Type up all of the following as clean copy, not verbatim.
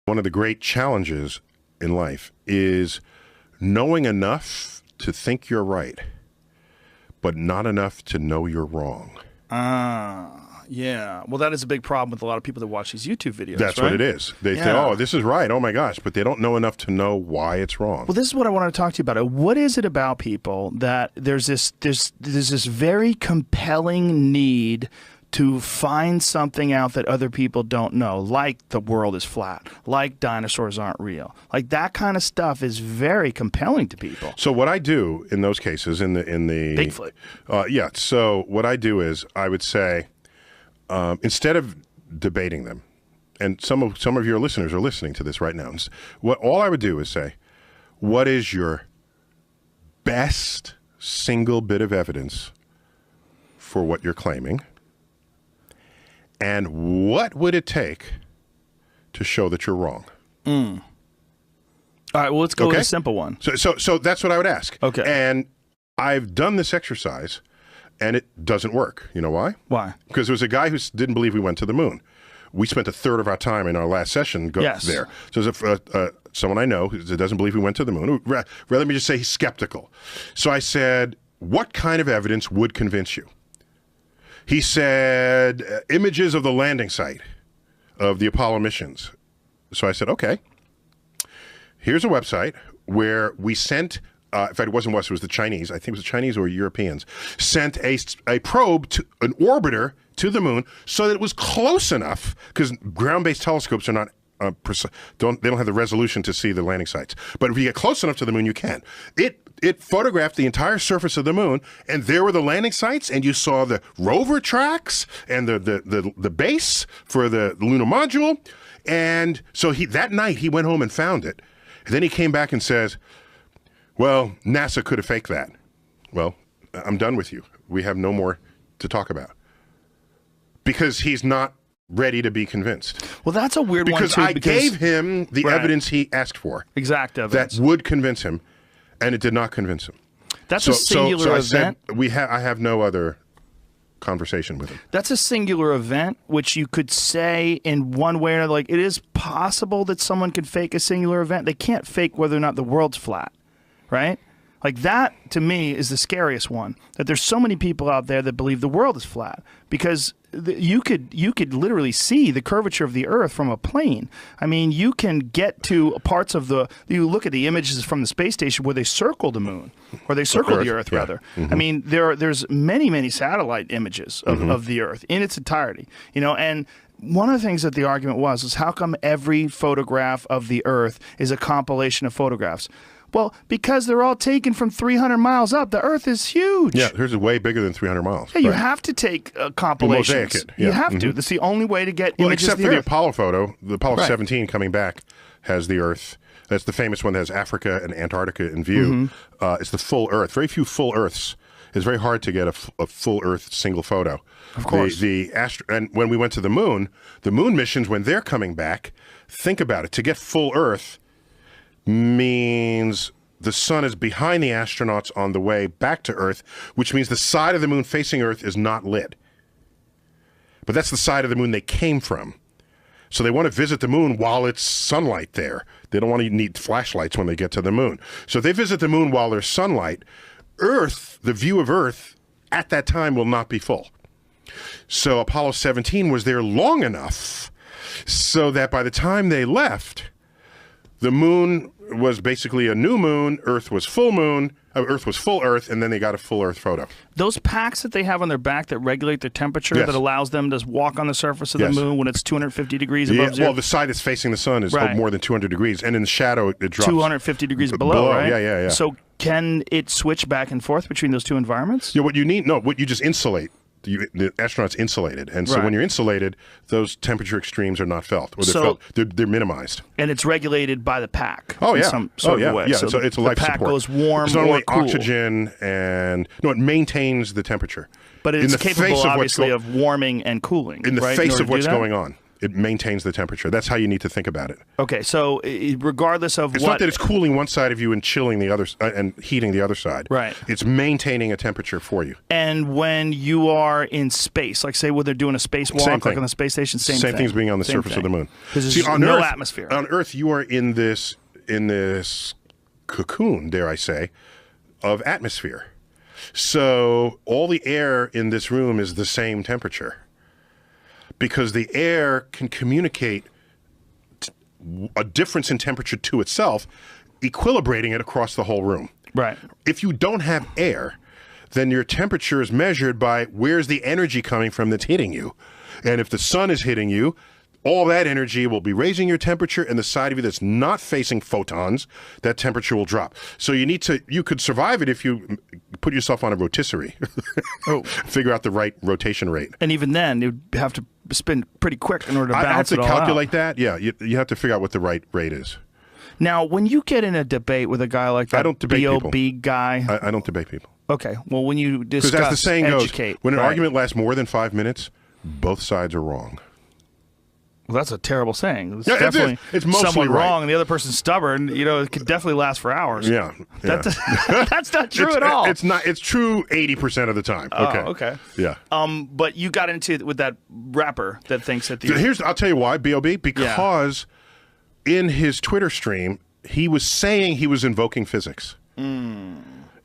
One of the great challenges in life is knowing enough to think you're right, but not enough to know you're wrong. Yeah. Well, that is a big problem with a lot of people that watch these YouTube videos. That's right? what it is. They say, oh, this is right. Oh, my gosh. But they don't know enough to know why it's wrong. Well, this is what I want to talk to you about. What is it about people that there's this very compelling need to find something out that other people don't know, like the world is flat, like dinosaurs aren't real. Like that kind of stuff is very compelling to people. So what I do in those cases, in the Bigfoot. Yeah. So what I do is I would say, instead of debating them, and some of your listeners are listening to this right now, all I would do is say, what is your best single bit of evidence for what you're claiming? And what would it take to show that you're wrong? All right, well, let's go with a simple one. So that's what I would ask. Okay. And I've done this exercise, and it doesn't work. You know why? Why? Because there was a guy who didn't believe we went to the moon. We spent a third of our time in our last session there. So there's someone I know who doesn't believe we went to the moon. Let me just say he's skeptical. So I said, what kind of evidence would convince you? He said, images of the landing site of the Apollo missions. So I said, okay, here's a website where we sent, in fact, it wasn't us, it was the Chinese, I think it was the Chinese or Europeans, sent a probe, an orbiter to the moon so that it was close enough, because ground-based telescopes are not, they don't have the resolution to see the landing sites. But if you get close enough to the moon, you can. It photographed the entire surface of the moon, and there were the landing sites, and you saw the rover tracks and the base for the lunar module. And so that night he went home and found it. And then he came back and says, well, NASA could have faked that. Well, I'm done with you. We have no more to talk about. Because he's not ready to be convinced. Well, that's a weird one, too. Because I gave him the evidence he asked for. Exact evidence. That would convince him, and it did not convince him. That's a singular event. I have no other conversation with him. That's a singular event, which you could say in one way or another, like, it is possible that someone could fake a singular event. They can't fake whether or not the world's flat, right? Like that, to me, is the scariest one. That there's so many people out there that believe the world is flat because you could literally see the curvature of the Earth from a plane. I mean, you can get to parts of you look at the images from the space station where they circle the moon, or they circle the Earth, rather. I mean, there's many satellite images of the Earth in its entirety. You know, and one of the things that the argument was how come every photograph of the Earth is a compilation of photographs? Well, because they're all taken from 300 miles up. The Earth is huge. Yeah, here's way bigger than 300 miles. Yeah, you have to take compilations. Mosaic it. Yeah. You have to. That's the only way to get images except of the for Earth. the Apollo photo. The Apollo 17 coming back has the Earth. That's the famous one that has Africa and Antarctica in view. It's the full Earth. Very few full Earths. It's very hard to get a full Earth single photo. Of course. And when we went to the moon missions, when they're coming back, think about it. To get full Earth means the sun is behind the astronauts on the way back to Earth, which means the side of the moon facing Earth is not lit. But that's the side of the moon they came from. So they want to visit the moon while it's sunlight there. They don't want to need flashlights when they get to the moon. So if they visit the moon while there's sunlight, Earth, the view of Earth at that time will not be full. So Apollo 17 was there long enough so that by the time they left, the moon was basically a new moon, Earth was full moon, Earth was full Earth, and then they got a full Earth photo. Those packs that they have on their back that regulate their temperature, that allows them to walk on the surface of the moon when it's 250 degrees above zero? Well, the side that's facing the sun is more than 200 degrees, and in the shadow it drops. 250 degrees below, right? Yeah. So can it switch back and forth between those two environments? Yeah, what you just insulate. The astronaut's insulated, and so when you're insulated, those temperature extremes are not felt, or they're minimized. And it's regulated by the pack. Oh yeah, in some sort of way. Yeah. So it's a life support. The pack goes warm. It's not only cool. oxygen and it maintains the temperature. But it's capable, obviously, of warming and cooling. In the face of what's going on. It maintains the temperature. That's how you need to think about it. Okay, so regardless of it's not that it's cooling one side of you and chilling the other and heating the other side. Right. It's maintaining a temperature for you. And when you are in space, like say when they're doing a spacewalk, like on the space station, same thing. Same thing as being on the surface of the moon. Because there's no atmosphere. On Earth, you are in this cocoon, dare I say, of atmosphere. So all the air in this room is the same temperature. Because the air can communicate a difference in temperature to itself, equilibrating it across the whole room. Right. If you don't have air, then your temperature is measured by where's the energy coming from that's hitting you. And if the sun is hitting you, all that energy will be raising your temperature, and the side of you that's not facing photons, that temperature will drop. So you could survive it if you put yourself on a rotisserie. Figure out the right rotation rate. And even then, you'd have to spin pretty quick in order to balance it all out. I have to calculate that. Yeah, you have to figure out what the right rate is. Now, when you get in a debate with a guy like that, I don't debate BOB people. guy, I don't debate people. Okay, well, when you discuss, because as the saying educate, goes, when an argument lasts more than 5 minutes, both sides are wrong. Well, that's a terrible saying. It's yeah, definitely it's mostly someone right. wrong and the other person's stubborn. You know, it could definitely last for hours. Yeah. That's not true at all. It's not. It's true 80% of the time. Okay. Oh, okay. Yeah. But you got into it with that rapper that thinks that the I'll tell you why, B.O.B. Because in his Twitter stream, he was saying he was invoking physics.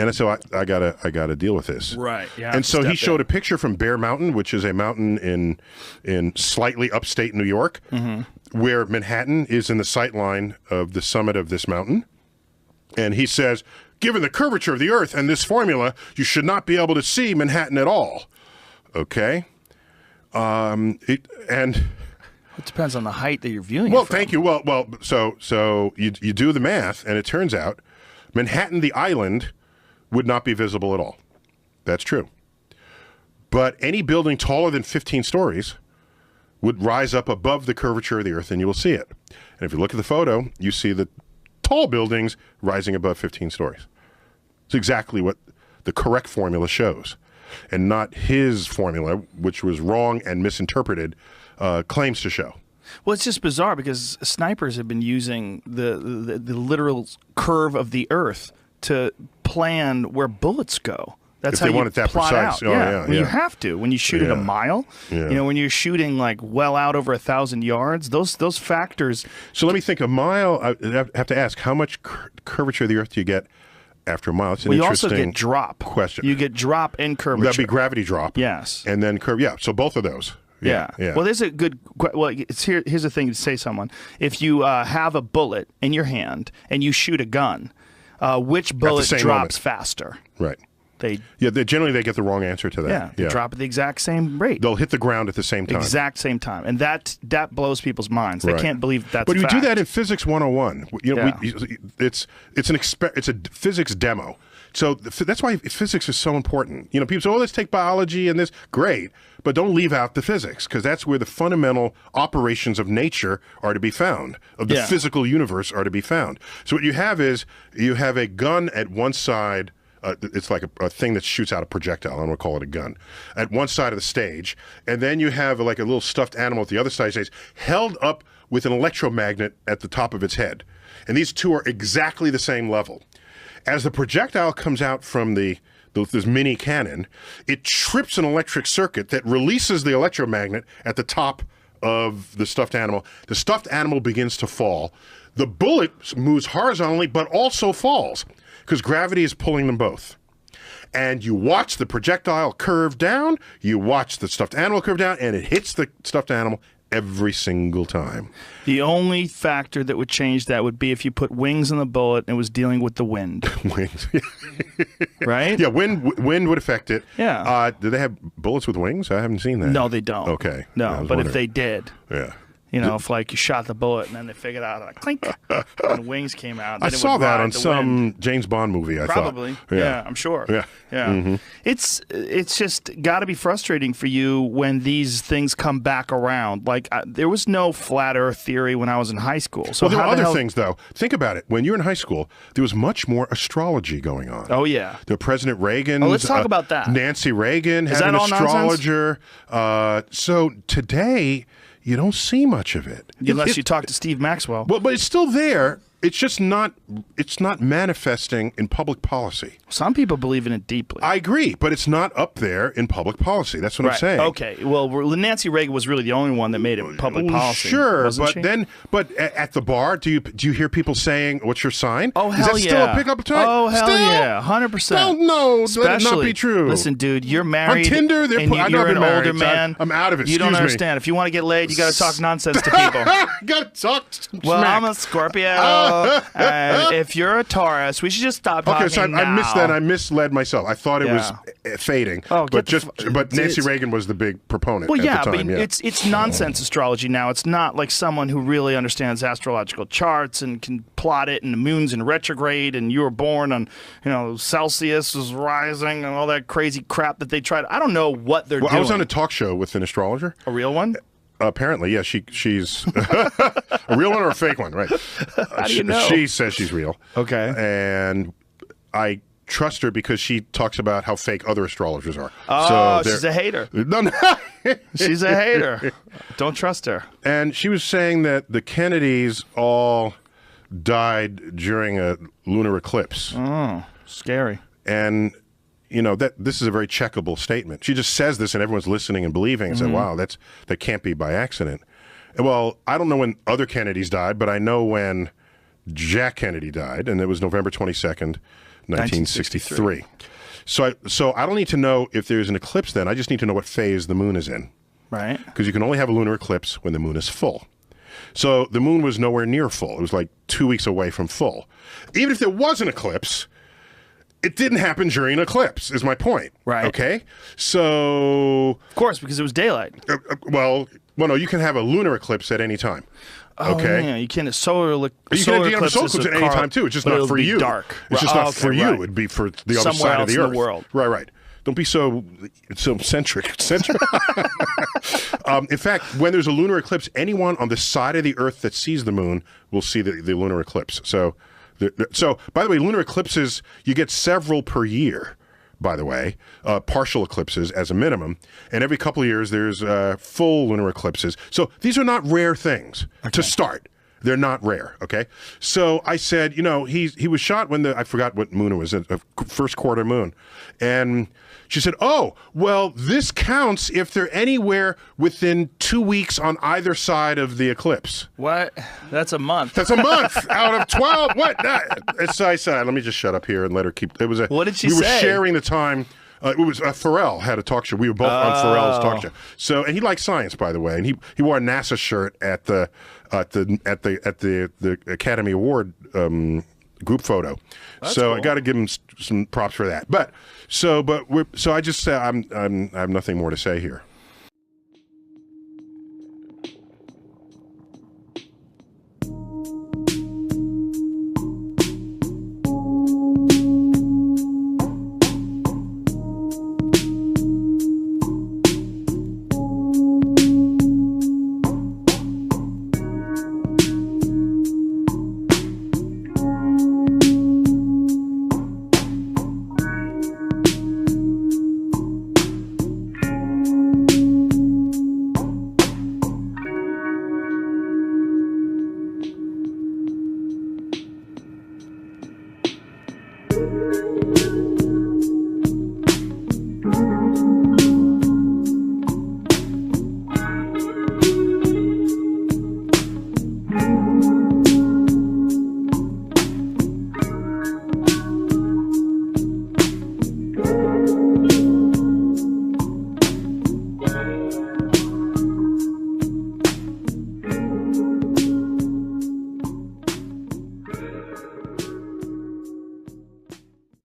And so I gotta deal with this. Right. Yeah. And so he showed a picture from Bear Mountain, which is a mountain in slightly upstate New York, where Manhattan is in the sight line of the summit of this mountain. And he says, given the curvature of the Earth and this formula, you should not be able to see Manhattan at all. Okay. It depends on the height that you're viewing. Well, thank you. Well, so you do the math, and it turns out Manhattan, the island, would not be visible at all. That's true. But any building taller than 15 stories would rise up above the curvature of the Earth, and you will see it. And if you look at the photo, you see the tall buildings rising above 15 stories. It's exactly what the correct formula shows, and not his formula, which was wrong and misinterpreted, claims to show. Well, it's just bizarre because snipers have been using the literal curve of the Earth to plan where bullets go. That's if how they you want it that plot precise. out. Oh, yeah. When you have to. When you shoot at a mile, you know, when you're shooting like well out over 1,000 yards, those factors. So let me think. A mile. I have to ask, how much curvature of the Earth do you get after a mile? It's an interesting you also get drop question. You get drop and curvature. That'd be gravity drop. Yes. And then curve. Yeah. So both of those. Yeah. Well, there's a good. Well, here's the thing to say, someone. If you have a bullet in your hand and you shoot a gun, which bullet drops faster? Right. They generally they get the wrong answer to that. Yeah, they drop at the exact same rate. They'll hit the ground at the same time. Exact same time, and that blows people's minds. They can't believe that's. But you fact. do that in Physics 101. You know, it's a physics demo. So that's why physics is so important. You know, people say, "Oh, let's take biology and this." Great, but don't leave out the physics, because that's where the fundamental operations of nature are to be found, of the physical universe are to be found. So what you have is you have a gun at one side. It's like a thing that shoots out a projectile. I don't want to call it a gun. At one side of the stage, and then you have like a little stuffed animal at the other side of the stage, held up with an electromagnet at the top of its head. And these two are exactly the same level. As the projectile comes out from this mini cannon, it trips an electric circuit that releases the electromagnet at the top of the stuffed animal. The stuffed animal begins to fall. The bullet moves horizontally, but also falls, because gravity is pulling them both. And you watch the projectile curve down, you watch the stuffed animal curve down, and it hits the stuffed animal every single time. The only factor that would change that would be if you put wings on the bullet and it was dealing with the wind. Wings. Right? Yeah, wind would affect it. Yeah. Do they have bullets with wings? I haven't seen that. No, they don't. Okay. No, but if they did. Yeah. You know, if like you shot the bullet and then they figured out like clink and the wings came out. I saw that on some James Bond movie. I Probably. thought. Yeah, I'm sure. Yeah. Yeah. It's just got to be frustrating for you when these things come back around. Like there was no flat Earth theory when I was in high school. So there were other things though. Think about it. When you were in high school, there was much more astrology going on. Oh yeah. The President Reagan. Let's talk about that. Nancy Reagan had an astrologer. So today, you don't see much of it. Unless you talk to Steve Maxwell. Well, but it's still there. It's just not. It's not manifesting in public policy. Some people believe in it deeply. I agree, but it's not up there in public policy. That's what I'm saying. Okay. Well, Nancy Reagan was really the only one that made it public policy. Sure, but at the bar, do you hear people saying, "What's your sign?" Oh, hell yeah! Is that still a pickup line? Oh, hell still? yeah, 100%. No, let it not be true. Listen, dude, you're married. On Tinder, you're an older man. I'm out of it. You don't understand. If you want to get laid, you got to talk nonsense to people. Got to talk. Well, I'm a Scorpio. And if you're a Taurus, we should just stop talking. Okay, so I missed that. I misled myself. I thought it was fading. Oh, but Nancy Reagan was the big proponent. Well, at the time, but it's nonsense astrology now. It's not like someone who really understands astrological charts and can plot it, and the moon's in retrograde, and you were born on, Celsius is rising, and all that crazy crap that they tried. I don't know what they're doing. I was on a talk show with an astrologer. A real one? Apparently, yeah. She's a real one or a fake one, right? How do you know? She says she's real. Okay. And I trust her because she talks about how fake other astrologers are. Oh, so she's a hater. No. She's a hater. Don't trust her. And she was saying that the Kennedys all died during a lunar eclipse. Oh, scary. And that this is a very checkable statement. She just says this, and everyone's listening and believing. And said, "Wow, that can't be by accident." And, well, I don't know when other Kennedys died, but I know when Jack Kennedy died, and it was November 22nd, 1963. So I don't need to know if there's an eclipse then. I just need to know what phase the moon is in. Right. Because you can only have a lunar eclipse when the moon is full. So the moon was nowhere near full. It was like 2 weeks away from full. Even if there was an eclipse, it didn't happen during an eclipse, is my point. Right. Okay? So... Of course, because it was daylight. Well, no, you can have a lunar eclipse at any time. Okay? Yeah, you can have solar eclipse at any time, too. It's just not for you. Dark. It's just not for you. It'd be for the other side of the earth. In the world. Right. Don't be so centric. In fact, when there's a lunar eclipse, anyone on the side of the Earth that sees the moon will see the lunar eclipse. So, by the way, lunar eclipses, you get several per year, by the way, partial eclipses as a minimum. And every couple of years, there's full lunar eclipses. So these are not rare things to start. They're not rare, okay? So I said, he was shot when I forgot what moon it was, a first quarter moon. And she said, oh, well, this counts if they're anywhere within 2 weeks on either side of the eclipse. What? That's a month. That's a month out of 12. What? So I said, let me just shut up here and let her keep. What did she say? We were sharing the time. It was Pharrell had a talk show. We were both on Pharrell's talk show. So, and he likes science, by the way. And he wore a NASA shirt at the Academy Award group photo. That's so cool. I got to give him some props for that. So I just say I have nothing more to say here.